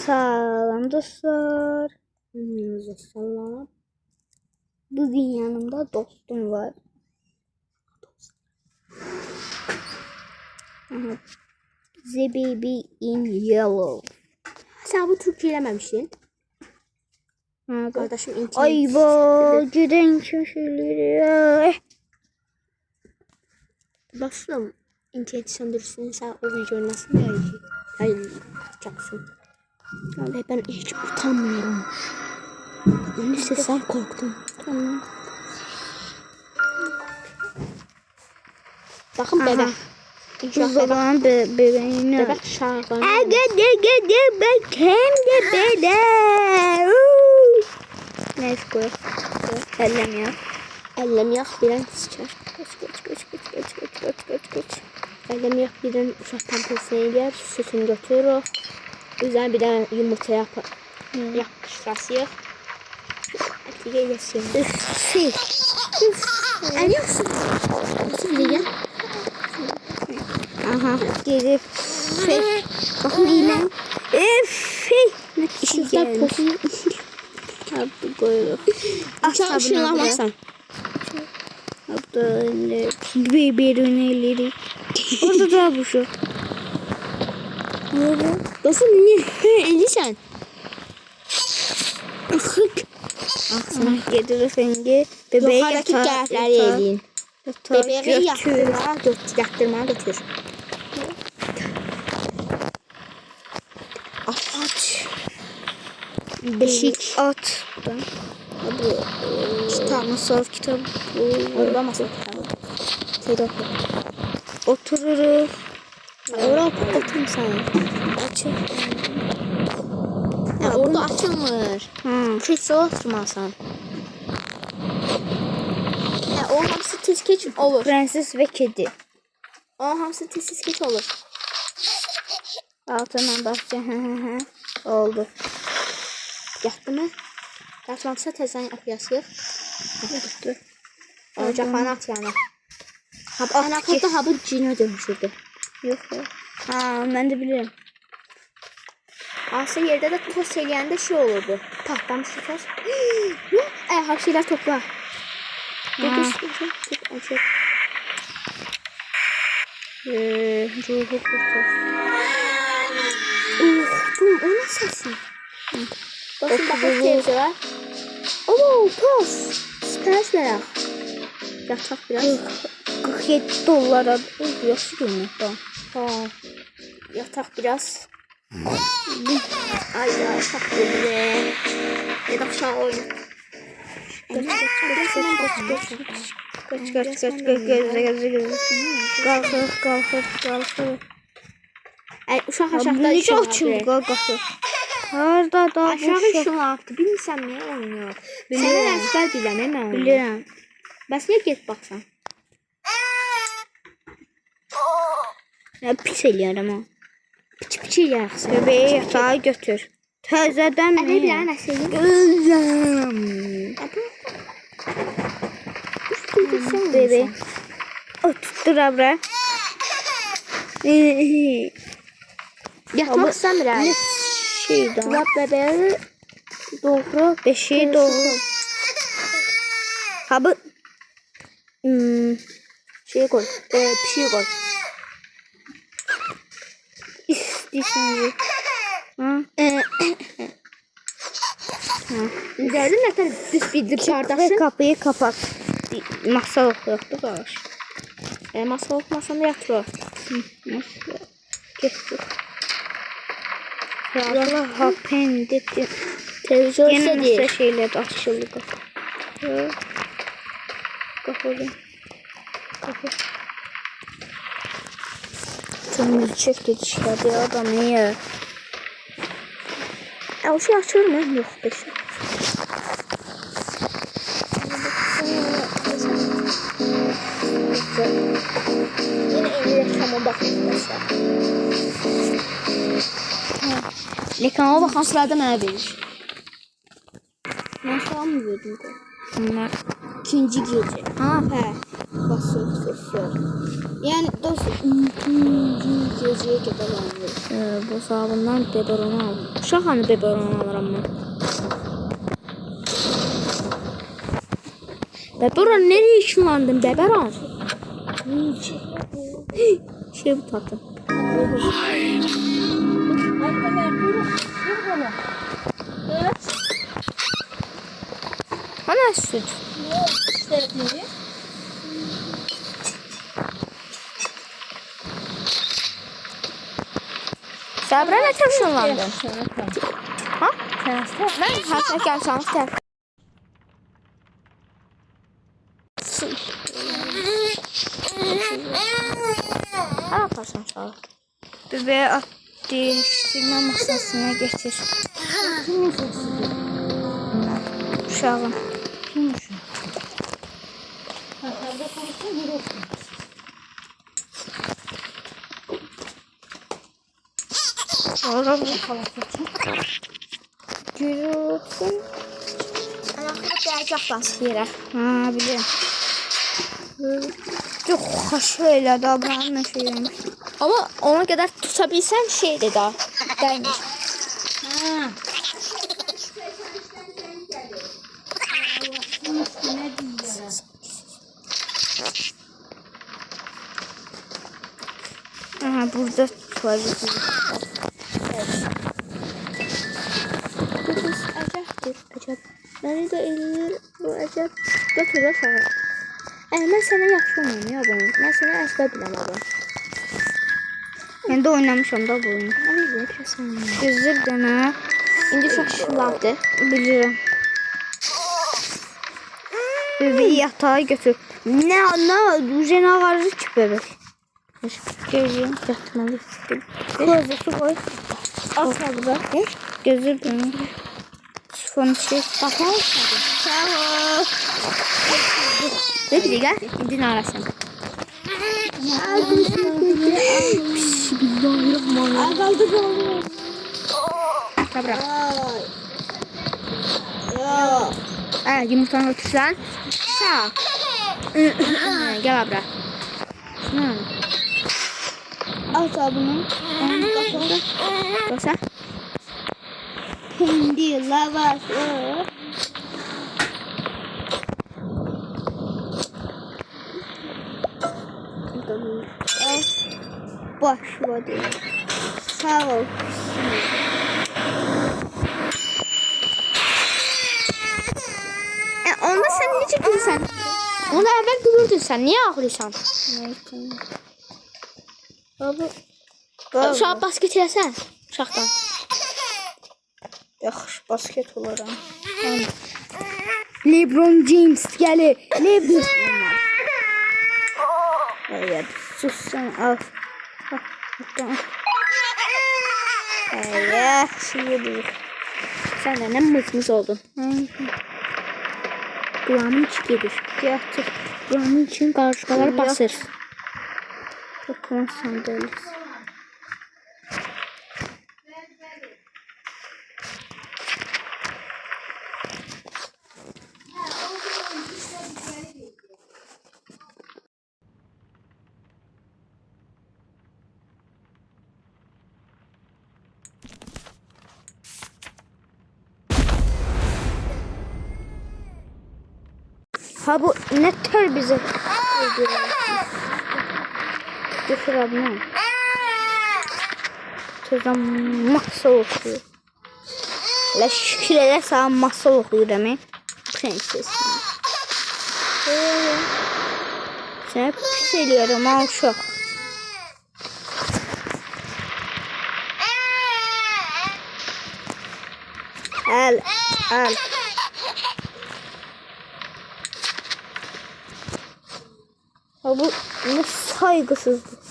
Salam dostlar. Salam. Bugün yanımda dostum var. Aha. The Baby in Yellow. Sen bu Türkçelememişsin. Ha, Kardeşim internet. Ayva giden köşeleri. Dostum, internet söndürürsün, sen o videoyu nasıl yayınlayacaksın? Ve ben hiç utanmıyorum. Neyse sen korktum. Tamam. Bakın bebek. Buzdolabının bebeğini. Bebek şarkı. Ben kendi bebek. Neyse koy. Ellemiyor. Ellemiyor birden sıçar. Kaç. Ellemiyor birden uşaktan tesini eləyər, sütünü götürür. Üzerine birden yumurta yapır. Yapıştırasıyıq. Hadi geyləsin. Əliyəsin. Nasıl biləyəm? Aha geri. Bakın ilan. İşte pokum. Abi koyuyor. Uçağı ışınlamazsan. Böyle bebeğin elleri. Orada da bu şu. Nasıl niye? Elisen. Aksana getirirsen bebeği Yukarıdaki kağıtları yediğin. Bebeği götür. yaktırmaya götür. Aç. Beşik. At. Abi kitap masal kitabı. Orada masal kitabı. Şeyde oku. Otururuz. Orada oturun sen. Açın. Ya orada açılmır. Kırsa oturmasan. Ya o hamsi tez geç olur. Prenses ve kedi. O hamsi tez geç olur. Altından bahçe. Oldu. Yatdı mı? Yatmadısa tezden oxuyasıyıq. Yatdı. Ocaqlarını at yani. Anaqlıqda habı cinə dönüşürdü. Yok. Ha ben de biliyorum. Asıl yerde de toz eləyəndə şey olurdu. Patlamışdı toz. Her şeyler topla. Ruhu kurtar. O ne sesi? Dostum bak televizora. Oo toz. Sipariş verək. Yataq biraz. $47 Yaxşı günü. Tamam. Yataq biraz. Ay ya çok güzel. Ya da aşağı oyun. Kaç. Kalkır. Ay uşaq Bu aşağıda necə açıldı qalqası? Harda da aşağı işıqlardı. Bilmirsən niyə oynuyor? Sənə əzbər biləm, mən bilirəm. Bəs niyə get baxsan? Ya pis eləyərəm ha. Piç eləyərsən. Bebeği yatağa götür. Təzədən Nə bilən əsəyin? Gözüm. Bebe. Tuttur abra. Yatmaq istəmirəm. Şeydən. Lap bəbəyi doğru. Beşiği doğru. Ha bu. Şey koy. Pişiyi koy. İstiyorsan. Ha? Gördün ne kadar düz bildik Ve kardeşim. kapıyı kapat. Masal okuyordu kardeş. Masa okumasan da yatır. Nasıl? Geçti. Ya Allah hapendi. Televizyon Yine istedi. nasıl şeyler açıldı kapı. Kapı. Tüm çekti dışarıda adam ya. O şey açılır mı? Yok beşi. Yine evlilik tamam bakın mesela. Lekana bakan sırada mənə verir. Mən salam mı verdim? Bunlar. İkinci gece. Ha. Hə. Basın sesiyor. Yani dostum geceye kadar alırız. Bu sabundan biberonu aldım. Uşaq hanı biberonu alıram mən. Biberon nereye işinlandın biberon? Şey bu tatlı. Ana süt. Sabra ne tavşanlandın? Ha? Ben hatta gelsen ister. Ne yaparsan sağ ol. Bebeğe at değiştirme masasına getir. Uşağım. Kim şu? Sonra bu görüyorsun. Ayakta dəyəcəkdən istəyirəm. Ha, bilirəm. Çox xoş elədi, abranın nə şey yemiş. Ama ona kadar tutabilsen şeydi daha. Değmiş. Ha. Aha, burada tuvaleti. Bu kız acayiptir. Acayip. Beni de elini bu acayip götürür sağa. Ben sana yaxşı oynayayım ya bunu. Ben sana əslə biləm abi. Ben de oynamışam da bu oyunu. Abi biraz oynayalım. Gözür dənə. İndi çox şılavdır. Bilirəm. Bebeği yatağa götür. Ne canavarı ki bebek. Gözüm yatmalı. Gözü su koy. Asla burada. Gözür dənə. Sifonu çek. Bakar mısın? Sağ ol. Ne bileyim gel. İndi narasın. Bismillahirrahmanirrahim. Kaldı kaldı. Sabra. Ya. Evet yumurtanı ötürsen. Sağ. Gel abra. Şunu al sabunu. Kosa. Hindi lavası. Başladı. Sağ ol. Onda sen necə gülsən? Onu əvvəl gülürdün sən. Niyə ağlıysan? Baba. Uşağı basket eləsən. Uşaqdan. Yaxşı basket olaram. LeBron James gəlir. LeBron. Evet. Sus sen al. Evet. Şimdi Sən də nə mıs oldun? Kulağımın içi gedir. yatır. Kulağımın için qarışqalar basır. Bakın sandalye. Ha bu ne tür bize? Götür abone. Tezden masa okuyor. La şükür elə sana masa okuyor demek. Prenses. Sənə pis eləyərəm ha uşaq. Al, al. Ha bu ne saygısızlık.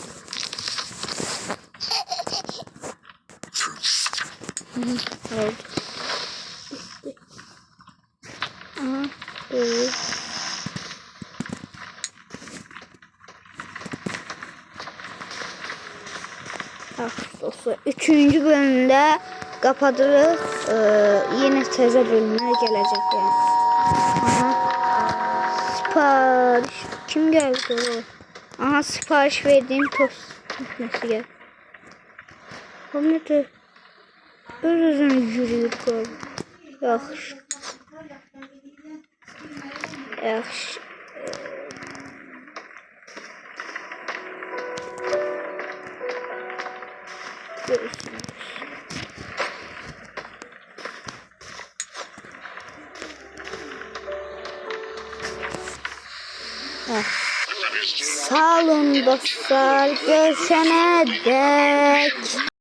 Oldu. Aha, evet. Dostlar, 3. bölümde kapatırız. Yine teze bölümler gelecek yani. Aha. Sipariş Kim geldi o? Aha, sipariş verdiğim tost makinesi geldi. O nedir? Öz-özünə yürüyür galiba. Yaxşı. Yaxşı. Görüşürüz. Sağ olun dostlar. Görüşene dek.